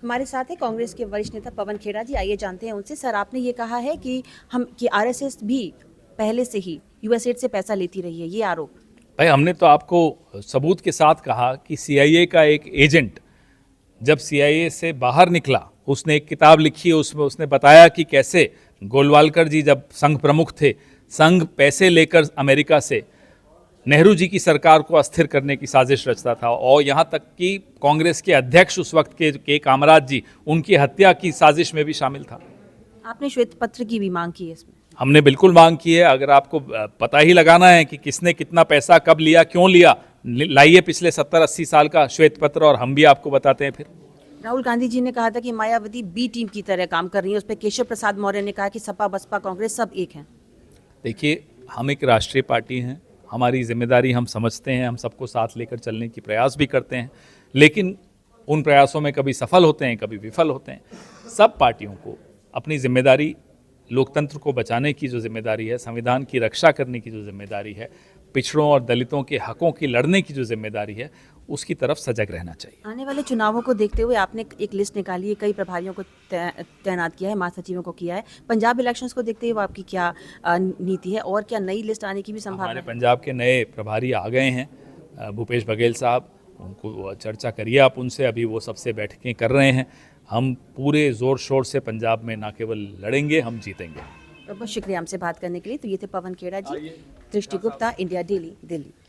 हमारे साथ है कांग्रेस के वरिष्ठ नेता पवन खेड़ा जी। आइए जानते हैं उनसे। सर, आपने ये कहा है कि आरएसएस भी पहले से ही यूएसएड से पैसा लेती रही है, ये आरोप। भाई, हमने तो आपको सबूत के साथ कहा कि सीआईए का एक एजेंट जब सीआईए से बाहर निकला, उसने एक किताब लिखी, उसमें उसने बताया कि कैसे गोलवालकर जी जब संघ प्रमुख थे, संघ पैसे लेकर अमेरिका से नेहरू जी की सरकार को अस्थिर करने की साजिश रचता था, और यहाँ तक कि कांग्रेस के अध्यक्ष उस वक्त के कामराज जी, उनकी हत्या की साजिश में भी शामिल था। आपने श्वेत पत्र की भी मांग की है इसमें? हमने बिल्कुल मांग की है। अगर आपको पता ही लगाना है कि किसने कितना पैसा कब लिया, क्यों लिया, लाइए पिछले 70-80 साल का श्वेत पत्र और हम भी आपको बताते हैं। फिर राहुल गांधी जी ने कहा था कि मायावती बी टीम की तरह काम कर रही है। उस पर केशव प्रसाद मौर्य ने कहा कि सपा बसपा कांग्रेस सब एक हैं। देखिए, हम एक राष्ट्रीय पार्टी हैं, हमारी जिम्मेदारी हम समझते हैं, हम सबको साथ लेकर चलने की प्रयास भी करते हैं, लेकिन उन प्रयासों में कभी सफल होते हैं, कभी विफल होते हैं। सब पार्टियों को अपनी जिम्मेदारी, लोकतंत्र को बचाने की जो जिम्मेदारी है, संविधान की रक्षा करने की जो जिम्मेदारी है, पिछड़ों और दलितों के हकों की लड़ने की जो जिम्मेदारी है, उसकी तरफ सजग रहना चाहिए। आने वाले चुनावों को देखते हुए आपने एक लिस्ट निकाली है, कई प्रभारियों को तैनात किया है, महासचिवों को किया है। पंजाब इलेक्शंस को देखते हुए आपकी क्या नीति है, और क्या नई लिस्ट आने की भी संभावना हमारे है? पंजाब के नए प्रभारी आ गए हैं, भूपेश बघेल साहब, उनको चर्चा करिए आप उनसे, अभी वो सबसे बैठकें कर रहे हैं। हम पूरे ज़ोर शोर से पंजाब में ना केवल लड़ेंगे, हम जीतेंगे। बहुत शुक्रिया हमसे बात करने के लिए। तो ये थे पवन खेड़ा जी, दृष्टि गुप्ता, इंडिया डेली, दिल्ली।